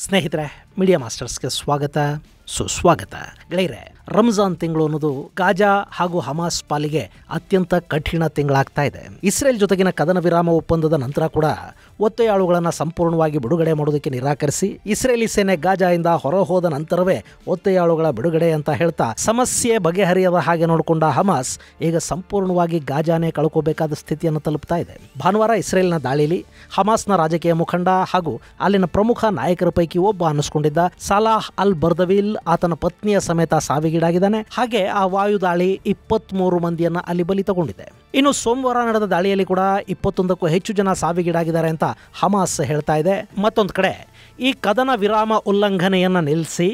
ಸ್ನೇಹಿತರೆ, ಮೀಡಿಯಾ ಮಾಸ್ಟರ್ಸ್ಗೆ ಸ್ವಾಗತ ಸುಸ್ವಾಗತ. ಗೆಳೆಯರೆ, ರಂಜಾನ್ ತಿಂಗಳು ಅನ್ನೋದು ಗಾಜಾ ಹಾಗೂ ಹಮಾಸ್ ಪಾಲಿಗೆ ಅತ್ಯಂತ ಕಠಿಣ ತಿಂಗಳಾಗ್ತಾ ಇದೆ. ಇಸ್ರೇಲ್ ಜೊತೆಗಿನ ಕದನ ವಿರಾಮ ಒಪ್ಪಂದದ ನಂತರ ಕೂಡ ಒತ್ತೆಯಾಳುಗಳನ್ನು ಸಂಪೂರ್ಣವಾಗಿ ಬಿಡುಗಡೆ ಮಾಡೋದಕ್ಕೆ ನಿರಾಕರಿಸಿ ಇಸ್ರೇಲಿ ಸೇನೆ ಗಾಜಾಯಿಂದ ಹೊರ ಹೋದ ನಂತರವೇ ಒತ್ತೆಯಾಳುಗಳ ಬಿಡುಗಡೆ ಅಂತ ಹೇಳ್ತಾ ಸಮಸ್ಯೆ ಬಗೆಹರಿಯದ ಹಾಗೆ ನೋಡಿಕೊಂಡ ಹಮಾಸ್ ಈಗ ಸಂಪೂರ್ಣವಾಗಿ ಗಾಜಾನೇ ಕಳ್ಕೋಬೇಕಾದ ಸ್ಥಿತಿಯನ್ನು ತಲುಪ್ತಾ ಇದೆ. ಭಾನುವಾರ ಇಸ್ರೇಲ್ನ ದಾಳಿಯಲ್ಲಿ ಹಮಾಸ್ನ ರಾಜಕೀಯ ಮುಖಂಡ ಹಾಗೂ ಅಲ್ಲಿನ ಪ್ರಮುಖ ನಾಯಕರ ಪೈಕಿ ಒಬ್ಬ ಅನ್ನಿಸ್ಕೊಂಡಿದ್ದ ಸಲಾಹ್ ಅಲ್ ಬರ್ದವಿಲ್ ಆತನ ಪತ್ನಿಯ ಸಮೇತ ಸಾವಿಗೀಡಾಗಿದ್ದಾನೆ. ಹಾಗೆ ಆ ವಾಯು ದಾಳಿ 23 ಮಂದಿಯನ್ನ ಅಲ್ಲಿ ಬಲಿ ತಗೊಂಡಿದೆ. ಇನ್ನು ಸೋಮವಾರ ನಡೆದ ದಾಳಿಯಲ್ಲಿ ಕೂಡ 21ಕ್ಕೂ ಹೆಚ್ಚು ಜನ ಸಾವಿಗೀಡಾಗಿದ್ದಾರೆ ಅಂತ ಹಮಾಸ್ ಹೇಳ್ತಾ ಇದೆ. ಮತ್ತೊಂದು ಕಡೆ ಈ ಕದನ ವಿರಾಮ ಉಲ್ಲಂಘನೆಯನ್ನ ನಿಲ್ಲಿಸಿ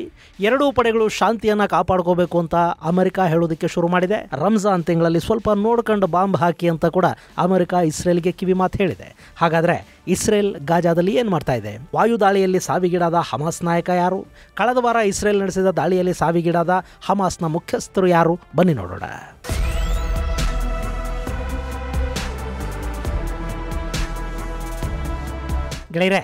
ಎರಡೂ ಪಡೆಗಳು ಶಾಂತಿಯನ್ನ ಕಾಪಾಡ್ಕೋಬೇಕು ಅಂತ ಅಮೆರಿಕ ಹೇಳೋದಕ್ಕೆ ಶುರು ಮಾಡಿದೆ. ರಂಜಾನ್ ತಿಂಗಳಲ್ಲಿ ಸ್ವಲ್ಪ ನೋಡ್ಕೊಂಡು ಬಾಂಬ್ ಹಾಕಿ ಅಂತ ಕೂಡ ಅಮೆರಿಕ ಇಸ್ರೇಲ್ಗೆ ಕಿವಿ ಮಾತು ಹೇಳಿದೆ. ಹಾಗಾದ್ರೆ ಇಸ್ರೇಲ್ ಗಾಜಾದಲ್ಲಿ ಏನು ಮಾಡ್ತಾ ಇದೆ? ವಾಯು ದಾಳಿಯಲ್ಲಿ ಸಾವಿಗೀಡಾದ ಹಮಾಸ್ ನಾಯಕ ಯಾರು? ಕಳೆದ ವಾರ ಇಸ್ರೇಲ್ ನಡೆಸಿದ ದಾಳಿಯಲ್ಲಿ ಸಾವಿಗೀಡಾದ ಹಮಾಸ್ನ ಮುಖ್ಯಸ್ಥರು ಯಾರು? ಬನ್ನಿ ನೋಡೋಣ. ಗೆಳೆಯರೆ,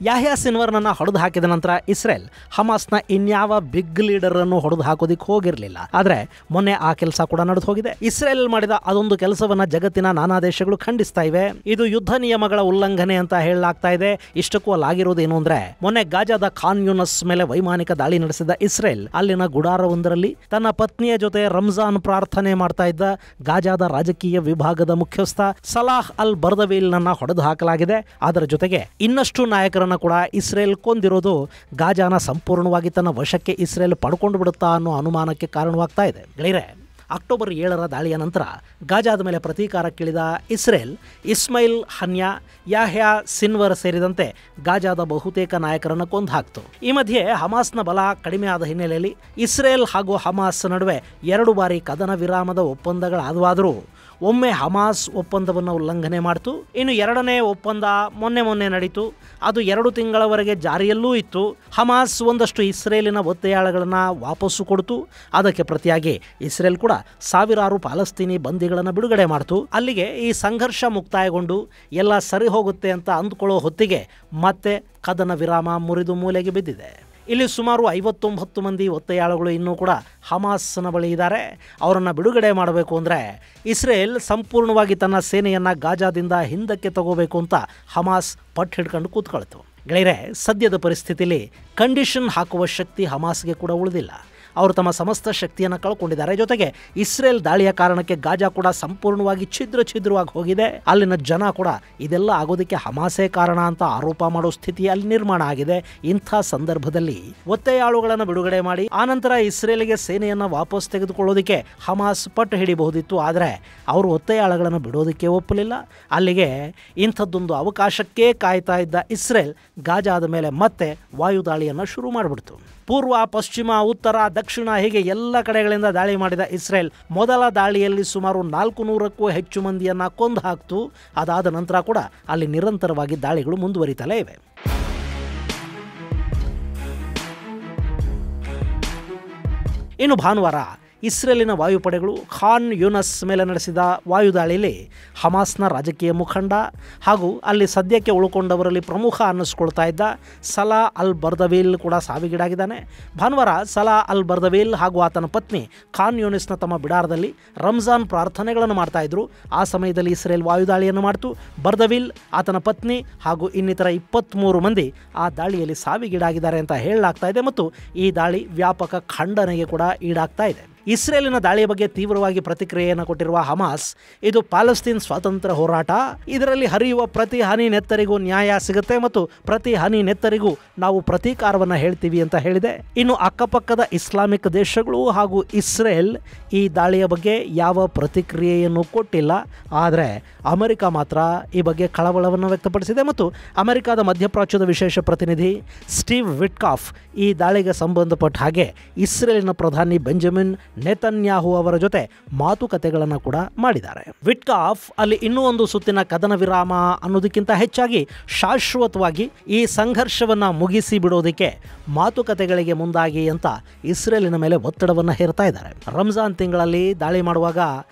ಯಾಹ್ಯಾ ಸಿನ್ವರ್ನನ್ನು ಹೊಡೆದು ಹಾಕಿದ ನಂತರ ಇಸ್ರೇಲ್ ಹಮಾಸ್ನ ಇನ್ಯಾವ ಬಿಗ್ ಲೀಡರ್ ಅನ್ನು ಹೊಡೆದು ಹಾಕೋದಿಕ್ಕೆ ಹೋಗಿರಲಿಲ್ಲ. ಆದರೆ ಮೊನ್ನೆ ಆ ಕೆಲಸ ಕೂಡ ನಡೆದು ಹೋಗಿದೆ. ಇಸ್ರೇಲ್ ಮಾಡಿದ ಅದೊಂದು ಕೆಲಸವನ್ನ ಜಗತ್ತಿನ ನಾನಾ ದೇಶಗಳು ಖಂಡಿಸ್ತಾ ಇವೆ. ಇದು ಯುದ್ಧ ನಿಯಮಗಳ ಉಲ್ಲಂಘನೆ ಅಂತ ಹೇಳಲಾಗ್ತಾ ಇದೆ. ಇಷ್ಟಕ್ಕೂ ಅಲ್ಲಾಗಿರೋದೇನು ಅಂದ್ರೆ, ಮೊನ್ನೆ ಗಾಜಾದ ಖಾನ್ ಯೂನಸ್ ಮೇಲೆ ವೈಮಾನಿಕ ದಾಳಿ ನಡೆಸಿದ ಇಸ್ರೇಲ್ ಅಲ್ಲಿನ ಗುಡಾರವೊಂದರಲ್ಲಿ ತನ್ನ ಪತ್ನಿಯ ಜೊತೆ ರಂಜಾನ್ ಪ್ರಾರ್ಥನೆ ಮಾಡ್ತಾ ಇದ್ದ ಗಾಜಾದ ರಾಜಕೀಯ ವಿಭಾಗದ ಮುಖ್ಯಸ್ಥ ಸಲಾಹ್ ಅಲ್ ಬರ್ದವಿಲ್ ನನ್ನ ಹೊಡೆದು ಹಾಕಲಾಗಿದೆ. ಅದರ ಜೊತೆಗೆ ಇನ್ನಷ್ಟು ನಾಯಕರನ್ನ ಕೂಡ ಇಸ್ರೇಲ್ ಕೊಂದಿರೋದು ಗಾಜಾನ ಸಂಪೂರ್ಣವಾಗಿ ತನ್ನ ವಶಕ್ಕೆ ಇಸ್ರೇಲ್ ಪಡ್ಕೊಂಡು ಬಿಡುತ್ತಾ ಅನ್ನೋ ಅನುಮಾನಕ್ಕೆ ಕಾರಣವಾಗ್ತಾ ಇದೆ. ಗೆಳೆಯರೆ, ಅಕ್ಟೋಬರ್ 7ರ ದಾಳಿಯ ನಂತರ ಗಾಜಾದ ಮೇಲೆ ಪ್ರತೀಕಾರಕ್ಕಿಳಿದ ಇಸ್ರೇಲ್ ಇಸ್ಮೈಲ್ ಹನ್ಯಾ, ಯಾಹ್ಯಾ ಸಿನ್ವರ್ ಸೇರಿದಂತೆ ಗಾಜಾದ ಬಹುತೇಕ ನಾಯಕರನ್ನು ಕೊಂದು ಹಾಕ್ತು. ಈ ಮಧ್ಯೆ ಹಮಾಸ್ನ ಬಲ ಕಡಿಮೆ ಆದ ಹಿನ್ನೆಲೆಯಲ್ಲಿ ಇಸ್ರೇಲ್ ಹಾಗೂ ಹಮಾಸ್ ನಡುವೆ 2 ಬಾರಿ ಕದನ ವಿರಾಮದ ಒಪ್ಪಂದಗಳಾದವಾದರೂ ಒಮ್ಮೆ ಹಮಾಸ್ ಒಪ್ಪಂದವನ್ನು ಉಲ್ಲಂಘನೆ ಮಾಡಿತು. ಇನ್ನು 2ನೇ ಒಪ್ಪಂದ ಮೊನ್ನೆ ನಡೀತು. ಅದು 2 ತಿಂಗಳವರೆಗೆ ಜಾರಿಯಲ್ಲೂ ಇತ್ತು. ಹಮಾಸ್ ಒಂದಷ್ಟು ಇಸ್ರೇಲಿನ ಒತ್ತೆಯಾಳುಗಳನ್ನು ವಾಪಸ್ಸು ಕೊಡ್ತು. ಅದಕ್ಕೆ ಪ್ರತಿಯಾಗಿ ಇಸ್ರೇಲ್ ಕೂಡ ಸಾವಿರಾರು ಪಾಲಸ್ತೀನಿ ಬಂದಿಗಳನ್ನು ಬಿಡುಗಡೆ ಮಾಡ್ತು. ಅಲ್ಲಿಗೆ ಈ ಸಂಘರ್ಷ ಮುಕ್ತಾಯಗೊಂಡು ಎಲ್ಲ ಸರಿ ಹೋಗುತ್ತೆ ಅಂತ ಅಂದ್ಕೊಳ್ಳೋ ಹೊತ್ತಿಗೆ ಮತ್ತೆ ಕದನ ವಿರಾಮ ಮುರಿದು ಮೂಲೆಗೆ ಬಿದ್ದಿದೆ. ಇಲ್ಲಿ ಸುಮಾರು 59 ಮಂದಿ ಒತ್ತೆಯಾಳುಗಳು ಇನ್ನೂ ಕೂಡ ಹಮಾಸ್ನ ಬಳಿ ಇದ್ದಾರೆ. ಅವರನ್ನು ಬಿಡುಗಡೆ ಮಾಡಬೇಕು ಅಂದರೆ ಇಸ್ರೇಲ್ ಸಂಪೂರ್ಣವಾಗಿ ತನ್ನ ಸೇನೆಯನ್ನು ಗಾಜಾದಿಂದ ಹಿಂದಕ್ಕೆ ತಗೋಬೇಕು ಅಂತ ಹಮಾಸ್ ಪಟ್ಟು ಹಿಡ್ಕೊಂಡು ಕೂತ್ಕೊಳ್ತು. ಗೆಳೆಯರೆ, ಸದ್ಯದ ಪರಿಸ್ಥಿತಿಯಲ್ಲಿ ಕಂಡೀಷನ್ ಹಾಕುವ ಶಕ್ತಿ ಹಮಾಸ್ಗೆ ಕೂಡ ಉಳಿದಿಲ್ಲ. ಅವರು ತಮ್ಮ ಸಮಸ್ತ ಶಕ್ತಿಯನ್ನು ಕಳ್ಕೊಂಡಿದ್ದಾರೆ. ಜೊತೆಗೆ ಇಸ್ರೇಲ್ ದಾಳಿಯ ಕಾರಣಕ್ಕೆ ಗಾಜಾ ಕೂಡ ಸಂಪೂರ್ಣವಾಗಿ ಛಿದ್ರವಾಗಿ ಹೋಗಿದೆ. ಅಲ್ಲಿನ ಜನ ಕೂಡ ಇದೆಲ್ಲ ಆಗೋದಕ್ಕೆ ಹಮಾಸೇ ಕಾರಣ ಅಂತ ಆರೋಪ ಮಾಡೋ ಸ್ಥಿತಿ ಅಲ್ಲಿ ನಿರ್ಮಾಣ ಆಗಿದೆ. ಇಂಥ ಸಂದರ್ಭದಲ್ಲಿ ಒತ್ತೆಯಾಳುಗಳನ್ನು ಬಿಡುಗಡೆ ಮಾಡಿ ಆನಂತರ ಇಸ್ರೇಲಿಗೆ ಸೇನೆಯನ್ನು ವಾಪಸ್ ತೆಗೆದುಕೊಳ್ಳೋದಕ್ಕೆ ಹಮಾಸ್ ಪಟ್ಟು ಹಿಡಿಬಹುದಿತ್ತು. ಆದರೆ ಅವರು ಒತ್ತೆಯಾಳುಗಳನ್ನು ಬಿಡೋದಕ್ಕೆ ಒಪ್ಪಲಿಲ್ಲ. ಅಲ್ಲಿಗೆ ಇಂಥದ್ದೊಂದು ಅವಕಾಶಕ್ಕೆ ಕಾಯ್ತಾ ಇದ್ದ ಇಸ್ರೇಲ್ ಗಾಜಾದ ಮೇಲೆ ಮತ್ತೆ ವಾಯುದಾಳಿಯನ್ನು ಶುರು ಮಾಡಿಬಿಡ್ತು. ಪೂರ್ವ, ಪಶ್ಚಿಮ, ಉತ್ತರ, ದಕ್ಷಿಣ ಹೀಗೆ ಎಲ್ಲ ಕಡೆಗಳಿಂದ ದಾಳಿ ಮಾಡಿದ ಇಸ್ರೇಲ್ ಮೊದಲ ದಾಳಿಯಲ್ಲಿ ಸುಮಾರು 400ಕ್ಕೂ ಹೆಚ್ಚು ಮಂದಿಯನ್ನು ಕೊಂದು ಹಾಕ್ತು. ಅದಾದ ನಂತರ ಕೂಡ ಅಲ್ಲಿ ನಿರಂತರವಾಗಿ ದಾಳಿಗಳು ಮುಂದುವರಿತಲೇ ಇವೆ. ಇನ್ನು ಭಾನುವಾರ ಇಸ್ರೇಲಿನ ವಾಯುಪಡೆಗಳು ಖಾನ್ ಯೂನಸ್ ಮೇಲೆ ನಡೆಸಿದ ವಾಯುದಾಳಿಯಲ್ಲಿ ಹಮಾಸ್ನ ರಾಜಕೀಯ ಮುಖಂಡ ಹಾಗೂ ಅಲ್ಲಿ ಸದ್ಯಕ್ಕೆ ಉಳ್ಕೊಂಡವರಲ್ಲಿ ಪ್ರಮುಖ ಅನ್ನಿಸ್ಕೊಳ್ತಾ ಇದ್ದ ಸಲಾ ಅಲ್ ಬರ್ದವಿಲ್ ಕೂಡ ಸಾವಿಗೀಡಾಗಿದ್ದಾನೆ. ಭಾನುವಾರ ಸಲಾ ಅಲ್ ಬರ್ದವಿಲ್ ಹಾಗೂ ಆತನ ಪತ್ನಿ ಖಾನ್ ಯೂನಿಸ್ನ ತಮ್ಮ ಬಿಡಾರದಲ್ಲಿ ರಂಜಾನ್ ಪ್ರಾರ್ಥನೆಗಳನ್ನು ಮಾಡ್ತಾ ಇದ್ರು. ಆ ಸಮಯದಲ್ಲಿ ಇಸ್ರೇಲ್ ವಾಯುದಾಳಿಯನ್ನು ಮಾಡಿತು. ಬರ್ದವಿಲ್, ಆತನ ಪತ್ನಿ ಹಾಗೂ ಇನ್ನಿತರ 23 ಮಂದಿ ಆ ದಾಳಿಯಲ್ಲಿ ಸಾವಿಗೀಡಾಗಿದ್ದಾರೆ ಅಂತ ಹೇಳಲಾಗ್ತಾ ಇದೆ. ಮತ್ತು ಈ ದಾಳಿ ವ್ಯಾಪಕ ಖಂಡನೆಗೆ ಕೂಡ ಈಡಾಗ್ತಾ ಇದೆ. ಇಸ್ರೇಲಿನ ದಾಳಿಯ ಬಗ್ಗೆ ತೀವ್ರವಾಗಿ ಪ್ರತಿಕ್ರಿಯೆಯನ್ನು ಕೊಟ್ಟಿರುವ ಹಮಾಸ್, ಇದು ಪ್ಯಾಲೆಸ್ತೀನ್ ಸ್ವಾತಂತ್ರ್ಯ ಹೋರಾಟ, ಇದರಲ್ಲಿ ಹರಿಯುವ ಪ್ರತಿ ಹನಿ ನೆತ್ತರಿಗೂ ನ್ಯಾಯ ಸಿಗುತ್ತೆ ಮತ್ತು ಪ್ರತಿ ಹನಿ ನೆತ್ತರಿಗೂ ನಾವು ಪ್ರತೀಕಾರವನ್ನು ಹೇಳ್ತೀವಿ ಅಂತ ಹೇಳಿದೆ. ಇನ್ನು ಅಕ್ಕಪಕ್ಕದ ಇಸ್ಲಾಮಿಕ್ ದೇಶಗಳು ಹಾಗೂ ಇಸ್ರೇಲ್ ಈ ದಾಳಿಯ ಬಗ್ಗೆ ಯಾವ ಪ್ರತಿಕ್ರಿಯೆಯನ್ನು ಕೊಟ್ಟಿಲ್ಲ. ಆದರೆ ಅಮೆರಿಕ ಮಾತ್ರ ಈ ಬಗ್ಗೆ ಕಳವಳವನ್ನು ವ್ಯಕ್ತಪಡಿಸಿದೆ. ಮತ್ತು ಅಮೆರಿಕದ ಮಧ್ಯಪ್ರಾಚ್ಯದ ವಿಶೇಷ ಪ್ರತಿನಿಧಿ ಸ್ಟೀವ್ ವಿಟ್ಕಾಫ್ ಈ ದಾಳಿಗೆ ಸಂಬಂಧಪಟ್ಟ ಹಾಗೆ ಇಸ್ರೇಲಿನ ಪ್ರಧಾನಿ ಬೆಂಜಮಿನ್ ನೆತನ್ಯಾಹು ಅವರ ಜೊತೆ ಮಾತುಕತೆಗಳನ್ನು ಕೂಡ ಮಾಡಿದ್ದಾರೆ. ವಿಟ್ಕಾಫ್ ಅಲ್ಲಿ ಇನ್ನೂ ಒಂದು ಸುತ್ತಿನ ಕದನ ವಿರಾಮ ಅನ್ನೋದಕ್ಕಿಂತ ಹೆಚ್ಚಾಗಿ ಶಾಶ್ವತವಾಗಿ ಈ ಸಂಘರ್ಷವನ್ನು ಮುಗಿಸಿ ಬಿಡೋದಕ್ಕೆ ಮಾತುಕತೆಗಳಿಗೆ ಮುಂದಾಗಿ ಅಂತ ಇಸ್ರೇಲಿನ ಮೇಲೆ ಒತ್ತಡವನ್ನು ಹೇರ್ತಾ ಇದ್ದಾರೆ. ರಂಜಾನ್ ತಿಂಗಳಲ್ಲಿ ದಾಳಿ ಮಾಡುವಾಗ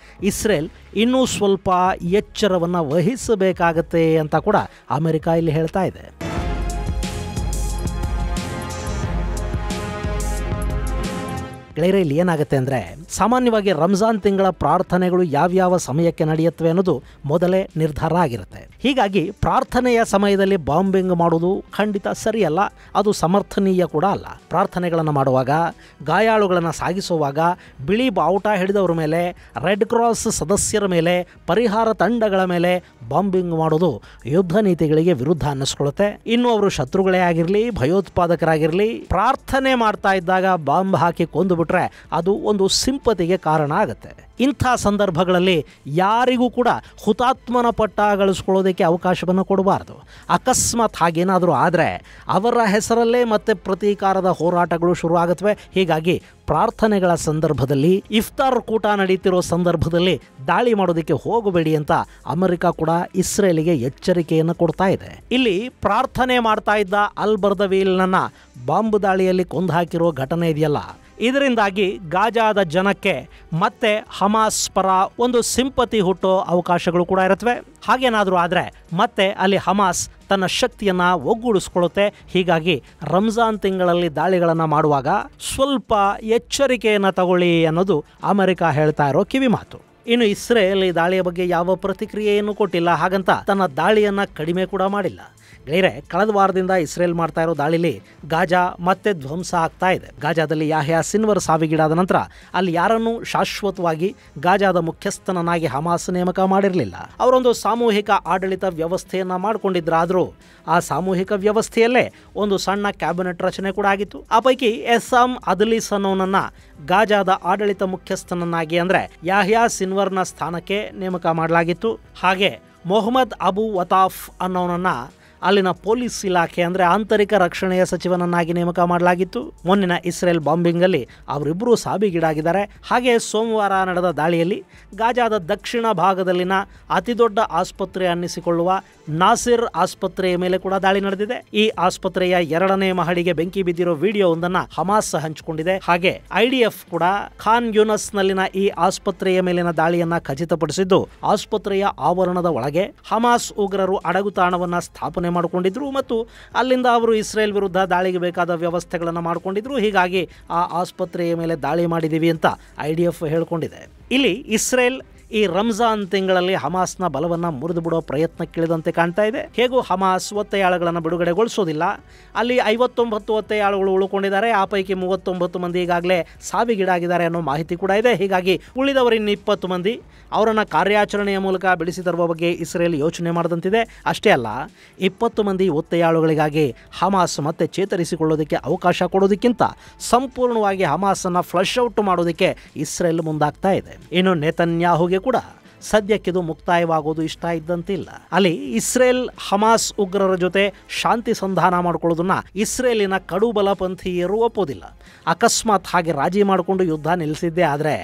ಇಸ್ರೇಲ್ ಇನ್ನೂ ಸ್ವಲ್ಪ ಎಚ್ಚರವನ್ನು ವಹಿಸಬೇಕಾಗತ್ತೆ ಅಂತ ಕೂಡ ಅಮೆರಿಕ ಇಲ್ಲಿ ಹೇಳ್ತಾ ಇದೆ. ಗೆಳೆಯರೆ, ಇಲ್ಲಿ ಏನಾಗುತ್ತೆ ಅಂದರೆ, ಸಾಮಾನ್ಯವಾಗಿ ರಂಜಾನ್ ತಿಂಗಳ ಪ್ರಾರ್ಥನೆಗಳು ಯಾವ್ಯಾವ ಸಮಯಕ್ಕೆ ನಡೆಯುತ್ತವೆ ಅನ್ನೋದು ಮೊದಲೇ ನಿರ್ಧಾರ ಆಗಿರುತ್ತೆ. ಹೀಗಾಗಿ ಪ್ರಾರ್ಥನೆಯ ಸಮಯದಲ್ಲಿ ಬಾಂಬಿಂಗ್ ಮಾಡೋದು ಖಂಡಿತ ಸರಿಯಲ್ಲ, ಅದು ಸಮರ್ಥನೀಯ ಕೂಡ ಅಲ್ಲ. ಪ್ರಾರ್ಥನೆಗಳನ್ನು ಮಾಡುವಾಗ, ಗಾಯಾಳುಗಳನ್ನು ಸಾಗಿಸುವಾಗ, ಬಿಳಿ ಬಾವುಟ ಹಿಡಿದವರ ಮೇಲೆ, ರೆಡ್ ಕ್ರಾಸ್ ಸದಸ್ಯರ ಮೇಲೆ, ಪರಿಹಾರ ತಂಡಗಳ ಮೇಲೆ ಬಾಂಬಿಂಗ್ ಮಾಡೋದು ಯುದ್ಧ ನೀತಿಗಳಿಗೆ ವಿರುದ್ಧ ಅನ್ನಿಸ್ಕೊಳ್ಳುತ್ತೆ. ಇನ್ನು ಅವರು ಶತ್ರುಗಳೇ ಆಗಿರಲಿ, ಭಯೋತ್ಪಾದಕರಾಗಿರಲಿ, ಪ್ರಾರ್ಥನೆ ಮಾಡ್ತಾ ಇದ್ದಾಗ ಬಾಂಬ್ ಹಾಕಿ ಕೊಂದು ಬಿಟ್ರೆ ಅದು ಒಂದು ಸಿಂಪತಿಗೆ ಕಾರಣ ಆಗುತ್ತೆ. ಇಂಥ ಸಂದರ್ಭಗಳಲ್ಲಿ ಯಾರಿಗೂ ಕೂಡ ಹುತಾತ್ಮನ ಪಟ್ಟ ಗಳಿಸ್ಕೊಳ್ಳೋದಕ್ಕೆ ಅವಕಾಶವನ್ನು ಕೊಡಬಾರ್ದು. ಅಕಸ್ಮಾತ್ ಹಾಗೇನಾದರೂ ಆದರೆ ಅವರ ಹೆಸರಲ್ಲೇ ಮತ್ತೆ ಪ್ರತೀಕಾರದ ಹೋರಾಟಗಳು ಶುರುವಾಗುತ್ತವೆ. ಹೀಗಾಗಿ ಪ್ರಾರ್ಥನೆಗಳ ಸಂದರ್ಭದಲ್ಲಿ, ಇಫ್ತಾರ್ ಕೂಟ ನಡೀತಿರೋ ಸಂದರ್ಭದಲ್ಲಿ ದಾಳಿ ಮಾಡೋದಕ್ಕೆ ಹೋಗಬೇಡಿ ಅಂತ ಅಮೆರಿಕ ಕೂಡ ಇಸ್ರೇಲಿಗೆ ಎಚ್ಚರಿಕೆಯನ್ನು ಕೊಡ್ತಾ ಇದೆ. ಇಲ್ಲಿ ಪ್ರಾರ್ಥನೆ ಮಾಡ್ತಾ ಇದ್ದ ಅಲ್ ಬರ್ದವೀಲ್ನನ್ನ ಬಾಂಬ್ ದಾಳಿಯಲ್ಲಿ ಕೊಂದು ಹಾಕಿರೋ ಘಟನೆ ಇದೆಯಲ್ಲ, ಇದರಿಂದಾಗಿ ಗಾಜಾದ ಜನಕ್ಕೆ ಮತ್ತೆ ಹಮಾಸ್ ಪರ ಒಂದು ಸಿಂಪತಿ ಹುಟ್ಟೋ ಅವಕಾಶಗಳು ಕೂಡ ಇರುತ್ತವೆ. ಹಾಗೇನಾದರೂ ಆದರೆ ಮತ್ತೆ ಅಲ್ಲಿ ಹಮಾಸ್ ತನ್ನ ಶಕ್ತಿಯನ್ನು ಒಗ್ಗೂಡಿಸ್ಕೊಳ್ಳುತ್ತೆ. ಹೀಗಾಗಿ ರಂಜಾನ್ ತಿಂಗಳಲ್ಲಿ ದಾಳಿಗಳನ್ನು ಮಾಡುವಾಗ ಸ್ವಲ್ಪ ಎಚ್ಚರಿಕೆಯನ್ನು ತಗೊಳ್ಳಿ ಅನ್ನೋದು ಅಮೆರಿಕ ಹೇಳ್ತಾ ಇರೋ ಕಿವಿ ಮಾತು. ಇನ್ನು ಇಸ್ರೇಲ್ ಈ ದಾಳಿಯ ಬಗ್ಗೆ ಯಾವ ಪ್ರತಿಕ್ರಿಯೆಯನ್ನು ಕೊಟ್ಟಿಲ್ಲ, ಹಾಗಂತ ತನ್ನ ದಾಳಿಯನ್ನು ಕಡಿಮೆ ಕೂಡ ಮಾಡಿಲ್ಲ. ಗೆಳೆಯರೆ, ಕಳೆದ ವಾರದಿಂದ ಇಸ್ರೇಲ್ ಮಾಡ್ತಾ ಇರೋ ದಾಳಿಲಿ ಗಾಜಾ ಮತ್ತೆ ಧ್ವಂಸ ಆಗ್ತಾ ಇದೆ. ಗಾಜಾದಲ್ಲಿ ಯಾಹ್ಯಾ ಸಿನ್ವರ್ ಸಾವಿಗೀಡಾದ ನಂತರ ಅಲ್ಲಿ ಯಾರನ್ನೂ ಶಾಶ್ವತವಾಗಿ ಗಾಜಾದ ಮುಖ್ಯಸ್ಥನನ್ನಾಗಿ ಹಮಾಸ್ ನೇಮಕ ಮಾಡಿರಲಿಲ್ಲ. ಅವರೊಂದು ಸಾಮೂಹಿಕ ಆಡಳಿತ ವ್ಯವಸ್ಥೆಯನ್ನು ಮಾಡಿಕೊಂಡಿದ್ರಾದರೂ ಆ ಸಾಮೂಹಿಕ ವ್ಯವಸ್ಥೆಯಲ್ಲೇ ಒಂದು ಸಣ್ಣ ಕ್ಯಾಬಿನೆಟ್ ರಚನೆ ಕೂಡ ಆಗಿತ್ತು. ಆ ಪೈಕಿ ಎಸ್ಸಾಮ್ ಅದ್ಲಿಸ್ ಅನ್ನೋನನ್ನ ಗಾಜಾದ ಆಡಳಿತ ಮುಖ್ಯಸ್ಥನನ್ನಾಗಿ ಅಂದರೆ ಯಾಹ್ಯಾ ಸಿನ್ವರ್ನ ಸ್ಥಾನಕ್ಕೆ ನೇಮಕ ಮಾಡಲಾಗಿತ್ತು. ಹಾಗೆ ಮೊಹಮ್ಮದ್ ಅಬು ವತಾಫ್ ಅನ್ನೋನನ್ನ ಅಲ್ಲಿನ ಪೊಲೀಸ್ ಇಲಾಖೆ ಅಂದರೆ ಆಂತರಿಕ ರಕ್ಷಣೆಯ ಸಚಿವನನ್ನಾಗಿ ನೇಮಕ ಮಾಡಲಾಗಿತ್ತು. ಮೊನ್ನಿನ ಇಸ್ರೇಲ್ ಬಾಂಬಿಂಗಲ್ಲಿ ಅವರಿಬ್ಬರೂ ಸಾವಿಗೀಡಾಗಿದ್ದಾರೆ. ಹಾಗೆ ಸೋಮವಾರ ನಡೆದ ದಾಳಿಯಲ್ಲಿ ಗಾಜಾದ ದಕ್ಷಿಣ ಭಾಗದಲ್ಲಿನ ಅತಿದೊಡ್ಡ ಆಸ್ಪತ್ರೆ ಅನ್ನಿಸಿಕೊಳ್ಳುವ ನಾಸಿರ್ ಆಸ್ಪತ್ರೆಯ ಮೇಲೆ ಕೂಡ ದಾಳಿ ನಡೆದಿದೆ. ಈ ಆಸ್ಪತ್ರೆಯ 2ನೇ ಮಹಡಿಗೆ ಬೆಂಕಿ ಬಿದ್ದಿರೋ ವಿಡಿಯೋವೊಂದನ್ನು ಹಮಾಸ್ ಹಂಚಿಕೊಂಡಿದೆ. ಹಾಗೆ ಐಡಿಎಫ್ ಕೂಡ ಖಾನ್ ಯೂನಸ್ನಲ್ಲಿನ ಈ ಆಸ್ಪತ್ರೆಯ ಮೇಲಿನ ದಾಳಿಯನ್ನ ಖಚಿತಪಡಿಸಿದ್ದು, ಆಸ್ಪತ್ರೆಯ ಆವರಣದ ಒಳಗೆ ಹಮಾಸ್ ಉಗ್ರರು ಅಡಗುತಾಣವನ್ನು ಸ್ಥಾಪನೆ ಮಾಡಿಕೊಂಡಿದ್ರು ಮತ್ತು ಅಲ್ಲಿಂದ ಅವರು ಇಸ್ರೇಲ್ ವಿರುದ್ಧ ದಾಳಿಗೆ ಬೇಕಾದ ವ್ಯವಸ್ಥೆಗಳನ್ನು ಮಾಡಿಕೊಂಡಿದ್ರು. ಹೀಗಾಗಿ ಆ ಆಸ್ಪತ್ರೆಯ ಮೇಲೆ ದಾಳಿ ಮಾಡಿದ್ದೀವಿ ಅಂತ ಐಡಿಎಫ್ ಹೇಳಿಕೊಂಡಿದೆ. ಇಲ್ಲಿ ಇಸ್ರೇಲ್ ಈ ರಂಜಾನ್ ತಿಂಗಳಲ್ಲಿ ಹಮಾಸ್ನ ಬಲವನ್ನು ಮುರಿದು ಬಿಡೋ ಪ್ರಯತ್ನಕ್ಕಿಳಿದಂತೆ ಕಾಣ್ತಾ ಇದೆ. ಹೇಗೂ ಹಮಾಸ್ ಒತ್ತೆಯಾಳುಗಳನ್ನು ಬಿಡುಗಡೆಗೊಳಿಸೋದಿಲ್ಲ. ಅಲ್ಲಿ 59 ಒತ್ತೆಯಾಳುಗಳು ಉಳ್ಕೊಂಡಿದ್ದಾರೆ. ಆ ಪೈಕಿ 39 ಮಂದಿ ಈಗಾಗಲೇ ಸಾವಿಗೀಡಾಗಿದ್ದಾರೆ ಅನ್ನೋ ಮಾಹಿತಿ ಕೂಡ ಇದೆ. ಹೀಗಾಗಿ ಉಳಿದವರು ಇನ್ನು 20 ಮಂದಿ ಅವರನ್ನು ಕಾರ್ಯಾಚರಣೆಯ ಮೂಲಕ ಬಿಡಿಸಿ ತರುವ ಬಗ್ಗೆ ಇಸ್ರೇಲ್ ಯೋಚನೆ ಮಾಡಿದಂತಿದೆ. ಅಷ್ಟೇ ಅಲ್ಲ, 20 ಮಂದಿ ಒತ್ತೆಯಾಳುಗಳಿಗಾಗಿ ಹಮಾಸ್ ಮತ್ತೆ ಚೇತರಿಸಿಕೊಳ್ಳೋದಕ್ಕೆ ಅವಕಾಶ ಕೊಡೋದಕ್ಕಿಂತ ಸಂಪೂರ್ಣವಾಗಿ ಹಮಾಸನ್ನು ಫ್ಲಶ್ ಔಟ್ ಮಾಡೋದಕ್ಕೆ ಇಸ್ರೇಲ್ ಮುಂದಾಗ್ತಾ ಇದೆ. ಇನ್ನು ನೆತನ್ಯಾಹುಗೆ ಕೂಡ ಸದ್ಯಕ್ಕಿದು ಮುಕ್ತಾಯವಾಗೋದು ಇಷ್ಟ ಇದ್ದಂತಿಲ್ಲ. ಅಲ್ಲಿ ಇಸ್ರೇಲ್ ಹಮಾಸ್ ಉಗ್ರರ ಜೊತೆ ಶಾಂತಿ ಸಂಧಾನ ಮಾಡ್ಕೊಳ್ಳೋದನ್ನ ಇಸ್ರೇಲಿನ ಕಡುಬಲಪಂಥೀಯರು ಒಪ್ಪೋದಿಲ್ಲ. ಅಕಸ್ಮಾತ್ ಹಾಗೆ ರಾಜಿ ಮಾಡಿಕೊಂಡು ಯುದ್ಧ ನಿಲ್ಲಿಸಿದ್ದೇ ಆದರೆ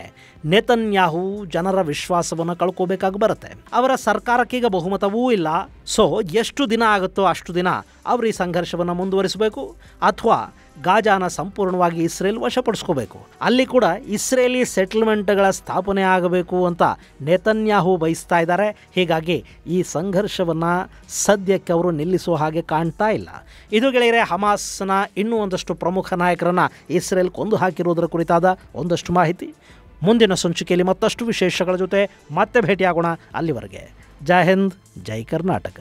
ನೆತನ್ಯಾಹು ಜನರ ವಿಶ್ವಾಸವನ್ನು ಕಳ್ಕೋಬೇಕಾಗಿ ಬರುತ್ತೆ. ಅವರ ಸರ್ಕಾರಕ್ಕೀಗ ಬಹುಮತವೂ ಇಲ್ಲ. ಸೊ ಎಷ್ಟು ದಿನ ಆಗುತ್ತೋ ಅಷ್ಟು ದಿನ ಅವರು ಈ ಸಂಘರ್ಷವನ್ನು ಮುಂದುವರಿಸಬೇಕು ಅಥವಾ ಗಾಜಾನ ಸಂಪೂರ್ಣವಾಗಿ ಇಸ್ರೇಲ್ ವಶಪಡಿಸ್ಕೋಬೇಕು. ಅಲ್ಲಿ ಕೂಡ ಇಸ್ರೇಲಿ ಸೆಟಲ್ಮೆಂಟ್ಗಳ ಸ್ಥಾಪನೆ ಆಗಬೇಕು ಅಂತ ನೆತನ್ಯಾಹು ಬಯಸ್ತಾ ಇದ್ದಾರೆ. ಹೀಗಾಗಿ ಈ ಸಂಘರ್ಷವನ್ನು ಸದ್ಯಕ್ಕೆ ಅವರು ನಿಲ್ಲಿಸುವ ಹಾಗೆ ಕಾಣ್ತಾ ಇಲ್ಲ. ಇದು ಗೆಳೆಯರೆ, ಹಮಾಸ್ನ ಇನ್ನೂ ಒಂದಷ್ಟು ಪ್ರಮುಖ ನಾಯಕರನ್ನು ಇಸ್ರೇಲ್ ಕೊಂದು ಹಾಕಿರುವುದರ ಕುರಿತಾದ ಒಂದಷ್ಟು ಮಾಹಿತಿ. ಮುಂದಿನ ಸಂಚಿಕೆಯಲ್ಲಿ ಮತ್ತಷ್ಟು ವಿಶೇಷಗಳ ಜೊತೆ ಮತ್ತೆ ಭೇಟಿಯಾಗೋಣ. ಅಲ್ಲಿವರೆಗೆ ಜೈ ಹಿಂದ್, ಜೈ ಕರ್ನಾಟಕ.